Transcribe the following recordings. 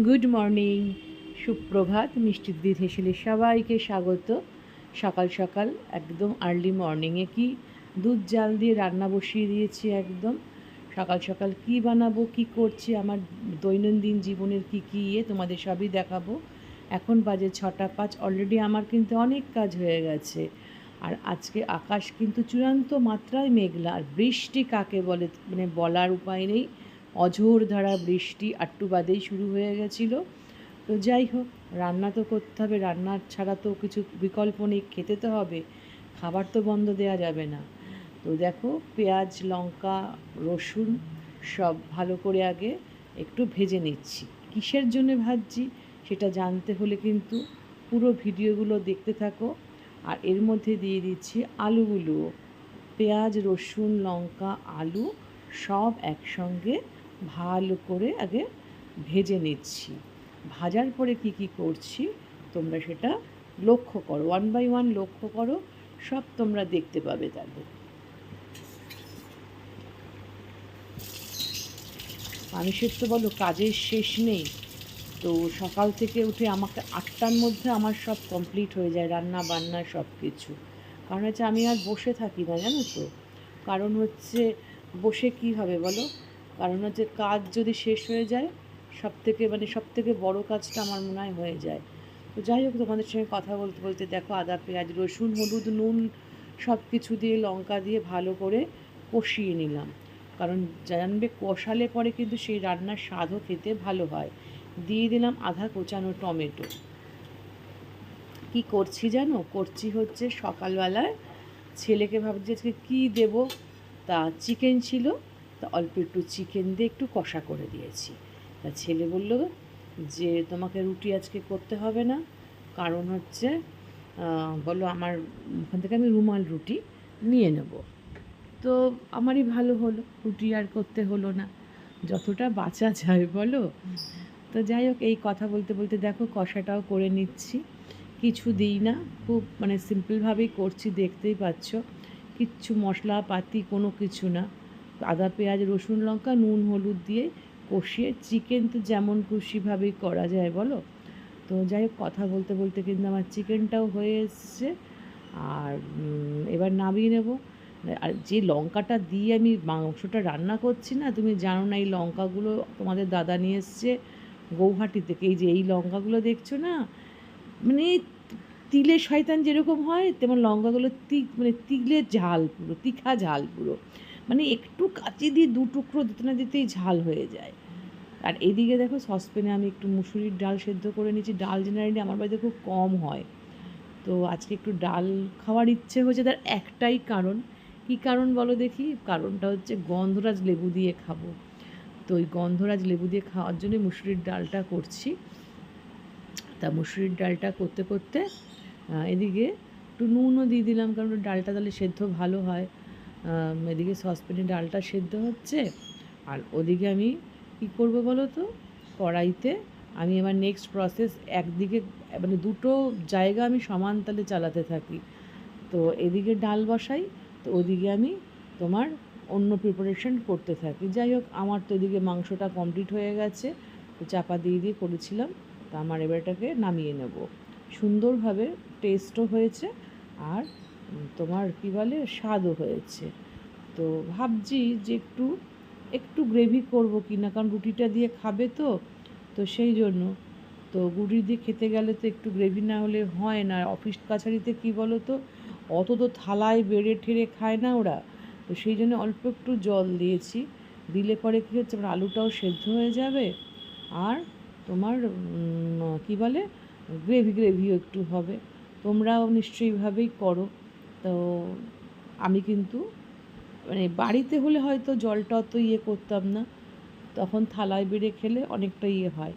Good morning, সুপ্রভাত। মিষ্টি দিদি হেসেলে সবাইকে স্বাগত। সকাল সকাল একদম আর্লি মর্নিংয়ে কি দুধ জাল দিয়ে রান্না বসিয়ে দিয়েছি একদম। সকাল সকাল কি বানাবো, কি করছি, আমার দৈনন্দিন জীবনের কি তোমাদের সবই দেখাবো। এখন বাজে 6টা 5। অলরেডি আমার কিন্তু অনেক কাজ হয়ে গেছে। আর আজকে আকাশ কিন্তু চূড়ান্ত মাত্রায় মেঘলা, আর বৃষ্টি কাকে বলে মানে বলার উপায় নেই। অঝোর ধারা বৃষ্টি একটু বাদেই শুরু হয়ে গেছিলো। তো যাই হোক, রান্না তো করতে হবে, রান্নার ছাড়া তো কিছু বিকল্প নেই, খেতে তো হবে, খাবার তো বন্ধ দেওয়া যাবে না। তো দেখো, পেঁয়াজ লঙ্কা রসুন সব ভালো করে আগে একটু ভেজে নিচ্ছি। কিসের জন্য ভাজছি সেটা জানতে হলে কিন্তু পুরো ভিডিওগুলো দেখতে থাকো। আর এর মধ্যে দিয়ে দিচ্ছি আলুগুলোও। পেঁয়াজ রসুন লঙ্কা আলু সব একসঙ্গে ভালো করে আগে ভেজে নিচ্ছি। ভাজার পরে কি করছি তোমরা সেটা লক্ষ্য করো, 1 by 1 লক্ষ্য করো, সব তোমরা দেখতে পাবে। তাহলে মানুষের তো বলো কাজের শেষ নেই। তো সকাল থেকে উঠে আমাকে 8টার মধ্যে আমার সব কমপ্লিট হয়ে যায়, রান্না বান্না সব কিছু। কারণ হচ্ছে আমি আর বসে থাকি না, জানো তো। কারণ হচ্ছে বসে কি হবে বলো, কারণ হচ্ছে কাজ যদি শেষ হয়ে যায় সব থেকে বড় কাজটা আমার মনে হয় হয়ে যায়। তো যাই হোক, তোমাদের সঙ্গে কথা বলতে বলতে দেখো আদা পেঁয়াজ রসুন হলুদ নুন সব কিছু দিয়ে লঙ্কা দিয়ে ভালো করে কষিয়ে নিলাম। কারণ জানবে কষালে পরে কিন্তু সেই রান্নার স্বাদও খেতে ভালো হয়। দিয়ে দিলাম আধা কোচানো টমেটো। কি করছি জানো, করছি হচ্ছে সকালবেলায় ছেলেকে ভাবছি আজকে কী দেবো, তা চিকেন ছিল, তা অল্প একটু চিকেন দিয়ে একটু কষা করে দিয়েছি। তা ছেলে বলল যে তোমাকে রুটি আজকে করতে হবে না, কারণ হচ্ছে বলো আমার ওখান থেকে আমি রুমাল রুটি নিয়ে নেব। তো আমারই ভালো হলো, রুটি আর করতে হলো না, যতটা বাঁচা যায় বলো। তো যাই হোক, এই কথা বলতে বলতে দেখো কষাটাও করে নিচ্ছি। কিছু দিই না, খুব মানে সিম্পলভাবেই করছি, দেখতেই পাচ্ছ। কিচ্ছু মশলাপাতি কোনো কিছু না, আদা পেঁয়াজ রসুন লঙ্কা নুন হলুদ দিয়ে কষিয়ে, চিকেন তো যেমন খুশিভাবেই করা যায় বলো। তো যাই হোক, কথা বলতে বলতে কিন্তু আমার চিকেনটাও হয়ে এসছে। আর এবার নামিয়ে নেব। আর যে লঙ্কাটা দিয়ে আমি মাংসটা রান্না করছি না, তুমি জানো না, এই লঙ্কাগুলো তোমাদের দাদা নিয়ে এসছে গৌহাটি থেকে। এই যে এই লঙ্কাগুলো দেখছো না, মানে তিলে শয়তান যেরকম হয় তেমন লঙ্কাগুলো মানে তিলের ঝাল, পুরো তিখা ঝাল পুরো। মানে একটু কাঁচি দিয়ে 2 টুকরো দিতে না দিতেই ঝাল হয়ে যায়। আর এদিকে দেখো সসপ্যানে আমি একটু মুসুরির ডাল সেদ্ধ করে নিয়েছি। ডাল জেনারেলি আমার বাড়িতে খুব কম হয়, তো আজকে একটু ডাল খাওয়ার ইচ্ছে হয়েছে। তার একটাই কারণ, কী কারণ বলো দেখি, কারণটা হচ্ছে গন্ধরাজ লেবু দিয়ে খাবো। তো ওই গন্ধরাজ লেবু দিয়ে খাওয়ার জন্যই মুসুরির ডালটা করছি। তা মুসুরির ডালটা করতে করতে এদিকে একটু নুনও দিয়ে দিলাম, কারণ ডালটা তাহলে সেদ্ধ ভালো হয়। এদিকে সসপ্যানে ডালটা সেদ্ধ হচ্ছে, আর ওদিকে আমি কী করবো বলো তো, কড়াইতে আমি আমার নেক্সট প্রসেস একদিকে মানে দুটো জায়গা আমি সমান তালে চালাতে থাকি। তো এদিকে ডাল বসাই, তো ওদিকে আমি তোমার অন্য প্রিপারেশন করতে থাকি। যাই হোক, আমার তো এদিকে মাংসটা কমপ্লিট হয়ে গেছে, তো চাপা দিয়ে করেছিলাম। তো আমার এবার এটাকে নামিয়ে নেব। সুন্দরভাবে টেস্টও হয়েছে, আর তোমার কী বলে স্বাদও হয়েছে। তো ভাবছি যে একটু একটু গ্রেভি করবো কি না, কারণ রুটিটা দিয়ে খাবে তো, তো সেই জন্য। তো রুটি দিয়ে খেতে গেলে তো একটু গ্রেভি না হলে হয় না। অফিস কাছারিতে কী বলো তো, অত তো থালায় বেড়ে ঠেড়ে খায় না ওরা। তো সেই জন্য অল্প একটু জল দিয়েছি, দিলে পরে কী হচ্ছে আমার আলুটাও সেদ্ধ হয়ে যাবে, আর তোমার কী বলে গ্রেভিও একটু হবে। তোমরাও নিশ্চয়ই এইভাবেই করো। তো আমি কিন্তু মানে বাড়িতে হলে হয়তো জলটা অত করতাম না, তখন থালায় বেড়ে খেলে অনেকটা হয়।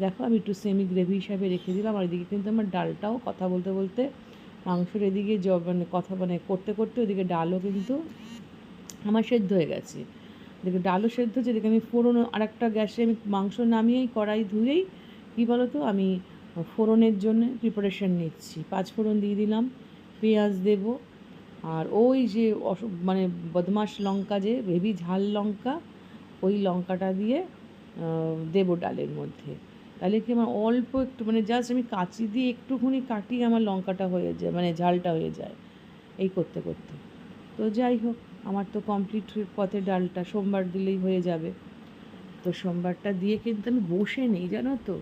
দেখো আমি একটু সেমি গ্রেভি হিসাবে রেখে দিলাম। আর এদিকে কিন্তু আমার ডালটাও কথা বলতে বলতে মাংসের এদিকে মানে কথা মানে করতে করতে ওদিকে ডালও কিন্তু আমার সেদ্ধ হয়ে গেছে। এদিকে ডালও সেদ্ধ হচ্ছে, এদিকে আমি ফোড়ন আরেকটা গ্যাসে আমি মাংস নামিয়েই কড়াই ধুয়েই কী বলো তো আমি ফোড়নের জন্য প্রিপারেশান নিচ্ছি। 5 ফোড়ন দিয়ে দিলাম, পেঁয়াজ দেবো, আর ওই যে মানে বদমাস লঙ্কা, যে হেভি ঝাল লঙ্কা, ওই লঙ্কাটা দিয়ে দেবো ডালের মধ্যে। তাহলে কি আমার অল্প একটু মানে জাস্ট আমি কাঁচি দিয়ে একটুখানি কাটিয়ে আমার লঙ্কাটা হয়ে যায়, মানে ঝালটা হয়ে যায় এই করতে করতে। তো যাই হোক, আমার তো কমপ্লিট পথে ডালটা সোমবার দিলেই হয়ে যাবে। তো সোমবারটা দিয়ে কিন্তু আমি বসে নেই, জানো তো,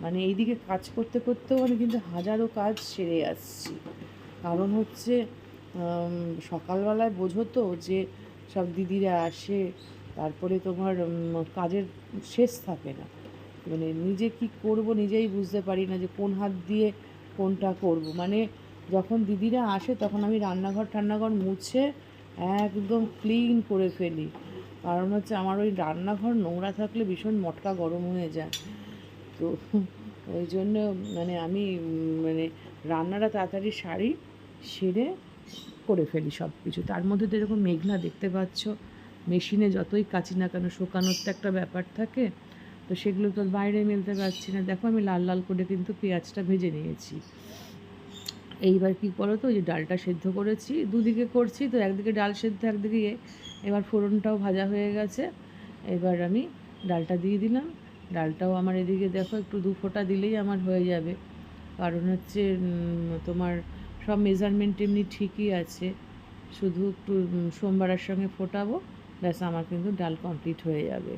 মানে এইদিকে কাজ করতে করতেও আমি কিন্তু হাজারো কাজ সেরে আসছি। কারণ হচ্ছে সকালবেলায় বোঝো তো যে সব দিদিরা আসে, তারপরে তোমার কাজের শেষ থাকে না, মানে নিজে কি করব নিজেই বুঝতে পারি না যে কোন হাত দিয়ে কোনটা করব। মানে যখন দিদিরা আসে তখন আমি রান্নাঘর টান্নাঘর মুছে একদম ক্লিন করে ফেলি, কারণ হচ্ছে আমার ওই রান্নাঘর নোংরা থাকলে ভীষণ মটকা গরম হয়ে যায়। তো ওই জন্য মানে আমি মানে রান্নাটা তাড়াতাড়ি সারি, সেরে করে ফেলি সব কিছু। তার মধ্যে তো এরকম মেঘনা দেখতে পাচ্ছ, মেশিনে যতই কাচি না কেন শুকানোর তো একটা ব্যাপার থাকে, তো সেগুলো তো বাইরে মেলতে পারছি না। দেখো আমি লাল লাল করে কিন্তু পেঁয়াজটা ভেজে নিয়েছি। এইবার কী করো তো, ওই যে ডালটা সেদ্ধ করেছি, দুদিকে করছি তো, একদিকে ডাল সেদ্ধ একদিকে এবার ফোড়নটাও ভাজা হয়ে গেছে। এবার আমি ডালটা দিয়ে দিলাম। ডালটাও আমার এদিকে দেখো একটু দু ফোঁটা দিলেই আমার হয়ে যাবে, কারণ হচ্ছে তোমার সব মেজারমেন্ট এমনি ঠিকই আছে, শুধু একটু সোমবারের সঙ্গে ফোটাবো, ব্যাস আমার কিন্তু ডাল কমপ্লিট হয়ে যাবে।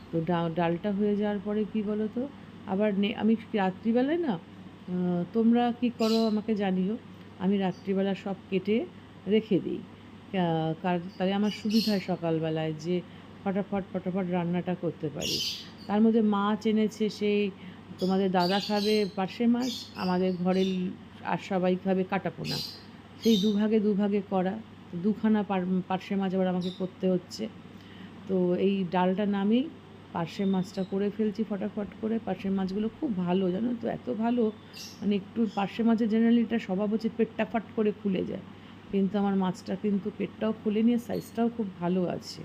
তো ডালটা হয়ে যাওয়ার পরে কি বলো তো, আবার আমি রাত্রিবেলায় না, তোমরা কি করো আমাকে জানিও, আমি রাত্রিবেলা সব কেটে রেখে দিই, কারণ তাহলে আমার সুবিধা হয় সকালবেলায় যে ফটাফট ফটাফট রান্নাটা করতে পারি। তার মধ্যে মাছ এনেছে, সেই তোমাদের দাদা খাবে পার্শে মাছ, আমাদের ঘরের আর সবাই খাবে কাটাপোনা, সেই দুভাগে দুভাগে করা, দুখানা পার্শে মাছ আবার আমাকে করতে হচ্ছে। তো এই ডালটা নামেই পার্শে মাছটা করে ফেলছি ফটাফট করে। পার্শে মাছগুলো খুব ভালো, জানো তো, এত ভালো, মানে একটু পার্শে মাছের জেনারেলি এটা স্বভাব হচ্ছে পেটটা ফাট করে খুলে যায়, কিন্তু আমার মাছটা কিন্তু পেটটাও খুলে নিয়ে সাইজটাও খুব ভালো আছে।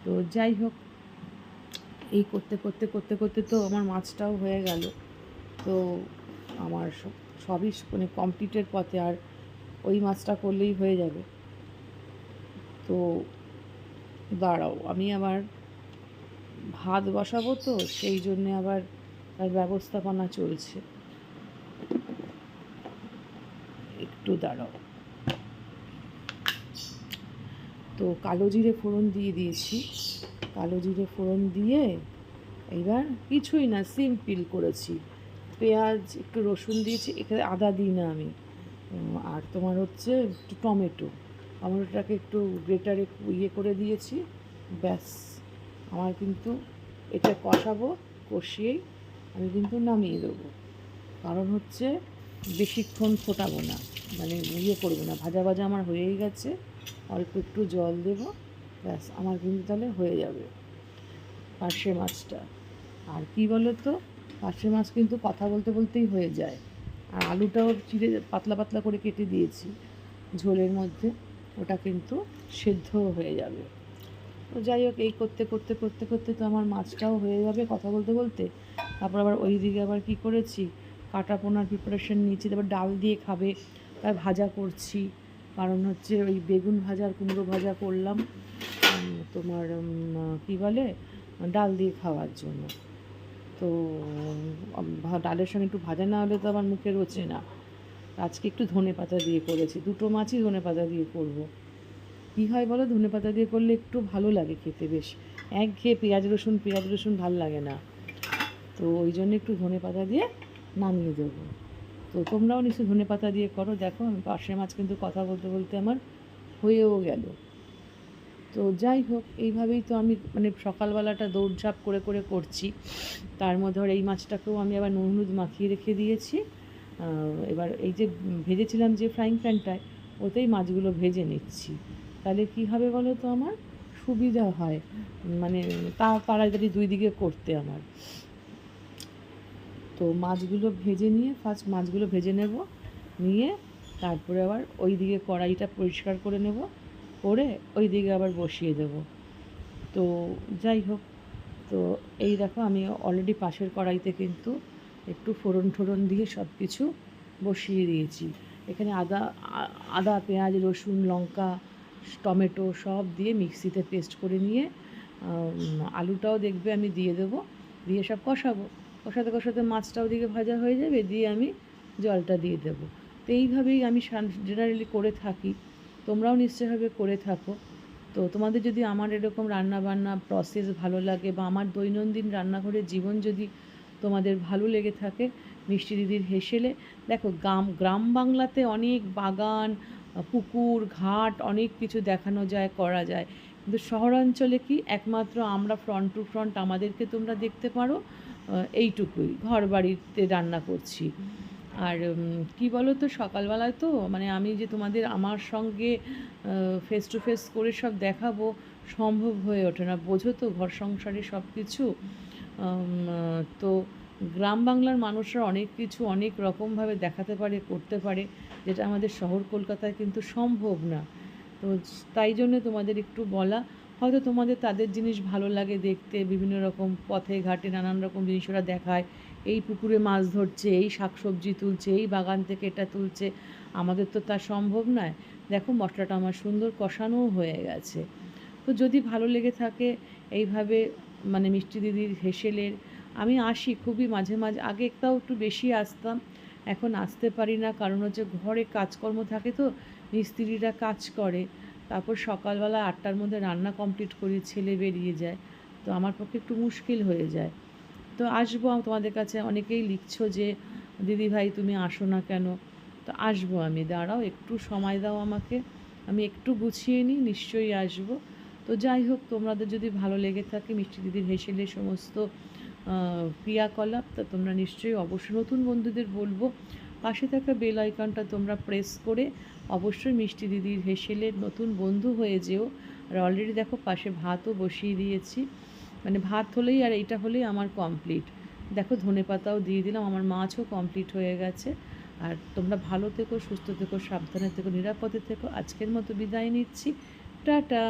তো যাই হোক, এই করতে করতে করতে করতে তো আমার মাছটাও হয়ে গেল। তো আমার সবই মানে কমপ্লিটের পথে, আর ওই মাছটা করলেই হয়ে যাবে। তো দাঁড়াও, আমি আবার ভাত বসাবো, তো সেই জন্যে আবার তার ব্যবস্থাপনা চলছে, একটু দাঁড়াও। তো কালো জিরে ফোড়ন দিয়ে দিয়েছি, কালো জিরে ফোড়ন দিয়ে এইবার কিছুই না, সিম্পল করেছি, পেঁয়াজ একটু রসুন দিয়েছি, এখানে আদা দিই না আমি, আর তোমার হচ্ছে একটু টমেটোটাকে একটু গ্রেটারে করে দিয়েছি, ব্যাস আমার কিন্তু এটা কষাবো, কষিয়েই আমি কিন্তু নামিয়ে দেবো, কারণ হচ্ছে বেশিক্ষণ ফোটাবো না, মানে করবো না, ভাজা ভাজা আমার হয়েই গেছে, অল্প একটু জল দেবো, ব্যাস আমার কিন্তু তাহলে হয়ে যাবে পার্শে মাছটা। আর কি বলো তো, পার্শে মাছ কিন্তু কথা বলতে বলতেই হয়ে যায়। আর আলুটাও চিড়ে পাতলা পাতলা করে কেটে দিয়েছি ঝোলের মধ্যে, ওটা কিন্তু সেদ্ধ হয়ে যাবে। তো যাই হোক, এই করতে করতে করতে করতে তো আমার মাছটাও হয়ে যাবে কথা বলতে বলতে। তারপর আবার ওই দিকে আবার কী করেছি, কাটা পোনার প্রিপারেশন নিয়েছি, তারপর ডাল দিয়ে খাবে তার ভাজা করছি, কারণ হচ্ছে ওই বেগুন ভাজা আর কুমড়ো ভাজা করলাম তোমার কী বলে ডাল দিয়ে খাওয়ার জন্য। তো ডালের সঙ্গে একটু ভাজা না হলে তো আমার মুখে রোচে না। আজকে একটু ধনেপাতা দিয়ে করেছি, দুটো মাছই ধনেপাতা দিয়ে করব। কী হয় বলো, ধনেপাতা দিয়ে করলে একটু ভালো লাগে খেতে, বেশ একঘেয়ে পেঁয়াজ রসুন ভাল লাগে না, তো ওই জন্য একটু ধনেপাতা দিয়ে নামিয়ে দেবো। তো তোমরাও নিশ্চয়ই ধনেপাতা দিয়ে করো। দেখো আমি পার্শে মাছ কিন্তু কথা বলতে বলতে আমার হয়েও গেল। তো যাই হোক, এইভাবেই তো আমি মানে সকালবেলাটা দৌড়ঝাঁপ করে করে করছি। তার মধ্যে আবার এই মাছটাকেও আমি আবার নুন হলুদ মাখিয়ে রেখে দিয়েছি। এবার এই যে ভেজেছিলাম যে ফ্রাইং প্যানটায়, ওতেই মাছগুলো ভেজে নিচ্ছি, তাহলে কী হবে বলো তো, আমার সুবিধা হয়, মানে তাড়াতাড়ি দুই দিকে করতে আমার। তো মাছগুলো ভেজে নিয়ে ফার্স্ট মাছগুলো ভেজে নেব, নিয়ে তারপরে আবার ওই দিকে কড়াইটা পরিষ্কার করে নেব, করে ওই দিকে আবার বসিয়ে দেব। তো যাই হোক, তো এই দেখো আমি অলরেডি পাশের কড়াইতে কিন্তু একটু ফোড়ন দিয়ে সব কিছু বসিয়ে দিয়েছি। এখানে আদা পেঁয়াজ রসুন লঙ্কা টমেটো সব দিয়ে মিক্সিতে পেস্ট করে নিয়ে আলুটাও দেখবে আমি দিয়ে দেবো, দিয়ে সব কষাবো। কষাতে কষাতে মাছটা ওদিকে ভাজা হয়ে যাবে, দিয়ে আমি জলটা দিয়ে দেবো। তো এইভাবেই আমি জেনারেলি করে থাকি। তোমরাও নিশ্চয়ভাবে করে থাকো। তো তোমাদের যদি আমার এরকম রান্নাবান্না প্রসেস ভালো লাগে বা আমার দৈনন্দিন রান্নাঘরের জীবন যদি তোমাদের ভালো লেগে থাকে, মিষ্টি দিদির হেসেলে দেখো গ্রাম বাংলাতে অনেক বাগান, পুকুর, ঘাট অনেক কিছু দেখানো যায়, করা যায়। কিন্তু শহরাঞ্চলে কি একমাত্র আমরা ফ্রন্ট টু ফ্রন্ট আমাদেরকে তোমরা দেখতে পারো এইটুকুই, ঘর বাড়িতে রান্না করছি। আর কি বলো তো, সকালবেলায় তো মানে আমি যে তোমাদের আমার সঙ্গে ফেস টু ফেস করে সব দেখাবো সম্ভব হয়ে ওঠে না, বোঝো তো ঘর সংসারে সব কিছু। তো গ্রাম বাংলার মানুষরা অনেক কিছু অনেক রকমভাবে দেখাতে পারে, করতে পারে, যেটা আমাদের শহর কলকাতায় কিন্তু সম্ভব না। তো তাই জন্য তোমাদের একটু বলা, হয়তো তোমাদের তাদের জিনিস ভালো লাগে দেখতে, বিভিন্ন রকম পথে ঘাটে নানান রকম জিনিস ওরা দেখায়, এই পুকুরে মাছ ধরছে, এই শাকসবজি তুলছে, এই বাগান থেকে এটা তুলছে। আমাদের তো তা সম্ভব নয়। দেখো মশলাটা আমার সুন্দর কষানোও হয়ে গেছে। তো যদি ভালো লেগে থাকে এইভাবে মানে মিষ্টি দিদির হেসেলের, আমি আসি খুবই মাঝে মাঝে, আগে একটু বেশি আসতাম, এখন আসতে পারি না, কারণ হচ্ছে ঘরে কাজকর্ম থাকে তো, মিস্ত্রিরা কাজ করে, তারপর সকালবেলা 8টার মধ্যে রান্না কমপ্লিট করি, ছেলে বেরিয়ে যায়, তো আমার পক্ষে একটু মুশকিল হয়ে যায়। তো আসবো তোমাদের কাছে, অনেকেই লিখছো যে দিদি ভাই তুমি আসো না কেন, তো আসবো আমি, দাঁড়াও একটু সময় দাও আমাকে, আমি একটু গুছিয়ে নিই, নিশ্চয়ই আসবো। তো যাই হোক, তোমাদের যদি ভালো লেগে থাকে মিষ্টি দিদির হেসেলের সমস্ত ক্রিয়াকলাপ, তা তোমরা নিশ্চয়ই অবশ্যই নতুন বন্ধুদের বলবো পাশে থাকা বেল আইকনটা তোমরা প্রেস করে অবশ্যই মিষ্টি দিদির হেসেলের নতুন বন্ধু হয়ে যেও। আর অলরেডি দেখো পাশে ভাতও বসিয়ে দিয়েছি, মানে ভাত হলেই আর এইটা হলেই আমার কমপ্লিট। দেখো ধনেপাতাও দিয়ে দিলাম, আমার মাছও কমপ্লিট হয়ে গেছে। আর তোমরা ভালো থেকো, সুস্থ থেকো, সাবধানে থেকো, নিরাপদে থেকো। আজকের মতো বিদায় নিচ্ছি, টাটা।